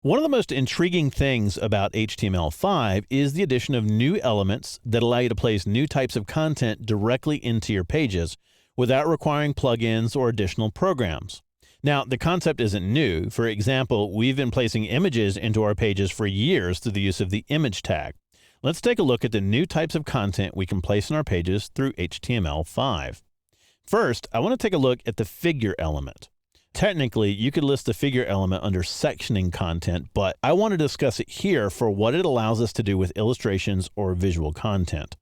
One of the most intriguing things about HTML5 is the addition of new elements that allow you to place new types of content directly into your pages without requiring plugins or additional programs. Now, the concept isn't new. For example, we've been placing images into our pages for years through the use of the image tag. Let's take a look at the new types of content we can place in our pages through HTML5. First, I want to take a look at the figure element. Technically, you could list the figure element under sectioning content, but I want to discuss it here for what it allows us to do with illustrations or visual content.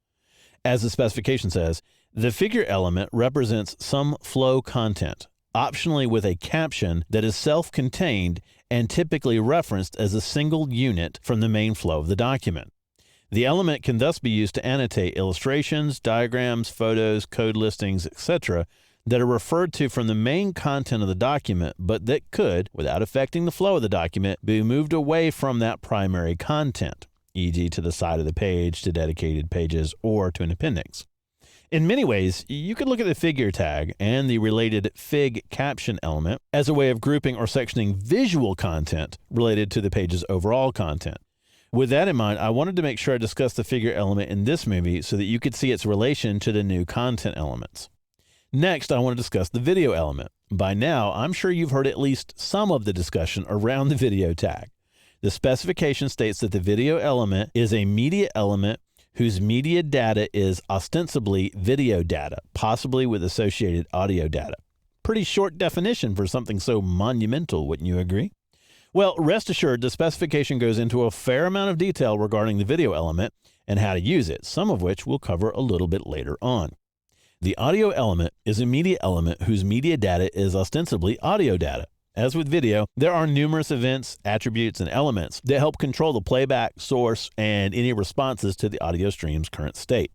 As the specification says, the figure element represents some flow content, optionally with a caption that is self-contained and typically referenced as a single unit from the main flow of the document. The element can thus be used to annotate illustrations, diagrams, photos, code listings, etc., that are referred to from the main content of the document, but that could, without affecting the flow of the document, be moved away from that primary content, e.g. to the side of the page, to dedicated pages, or to an appendix. In many ways, you could look at the figure tag and the related fig caption element as a way of grouping or sectioning visual content related to the page's overall content. With that in mind, I wanted to make sure I discussed the figure element in this movie so that you could see its relation to the new content elements. Next, I want to discuss the video element. By now, I'm sure you've heard at least some of the discussion around the video tag. The specification states that the video element is a media element whose media data is ostensibly video data, possibly with associated audio data. Pretty short definition for something so monumental, wouldn't you agree? Well, rest assured, the specification goes into a fair amount of detail regarding the video element and how to use it, some of which we'll cover a little bit later on. The audio element is a media element whose media data is ostensibly audio data. As with video, there are numerous events, attributes, and elements that help control the playback, source, and any responses to the audio stream's current state.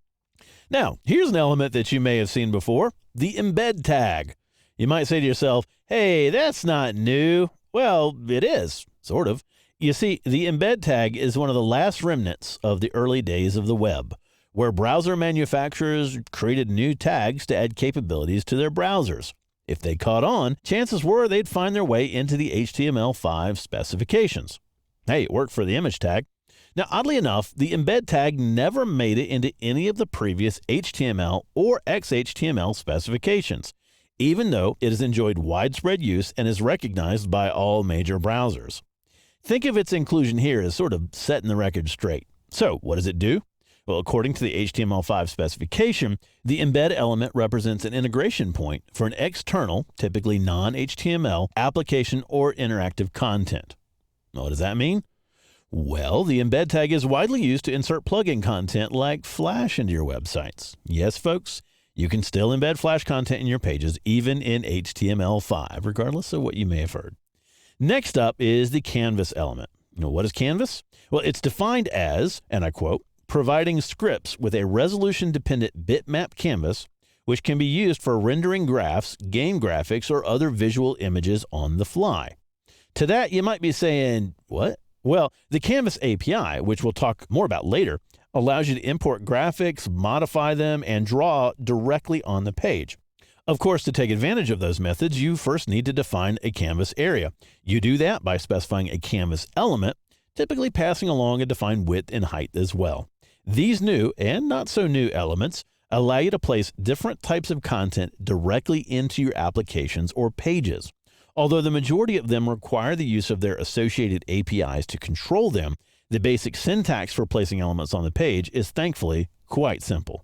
Now, here's an element that you may have seen before, the embed tag. You might say to yourself, hey, that's not new. Well, it is, sort of. You see, the embed tag is one of the last remnants of the early days of the web, where browser manufacturers created new tags to add capabilities to their browsers. If they caught on, chances were they'd find their way into the HTML5 specifications. Hey, it worked for the image tag. Now, oddly enough, the embed tag never made it into any of the previous HTML or XHTML specifications, even though it has enjoyed widespread use and is recognized by all major browsers. Think of its inclusion here as sort of setting the record straight. So, what does it do? Well, according to the HTML5 specification, the embed element represents an integration point for an external, typically non-HTML, application or interactive content. What does that mean? Well, the embed tag is widely used to insert plugin content like Flash into your websites. Yes, folks, you can still embed Flash content in your pages, even in HTML5, regardless of what you may have heard. Next up is the canvas element. What is canvas? Well, it's defined as, and I quote, providing scripts with a resolution-dependent bitmap canvas, which can be used for rendering graphs, game graphics, or other visual images on the fly. To that, you might be saying, what? Well, the Canvas API, which we'll talk more about later, allows you to import graphics, modify them, and draw directly on the page. Of course, to take advantage of those methods, you first need to define a canvas area. You do that by specifying a canvas element, typically passing along a defined width and height as well. These new and not so new elements allow you to place different types of content directly into your applications or pages. Although the majority of them require the use of their associated APIs to control them, the basic syntax for placing elements on the page is thankfully quite simple.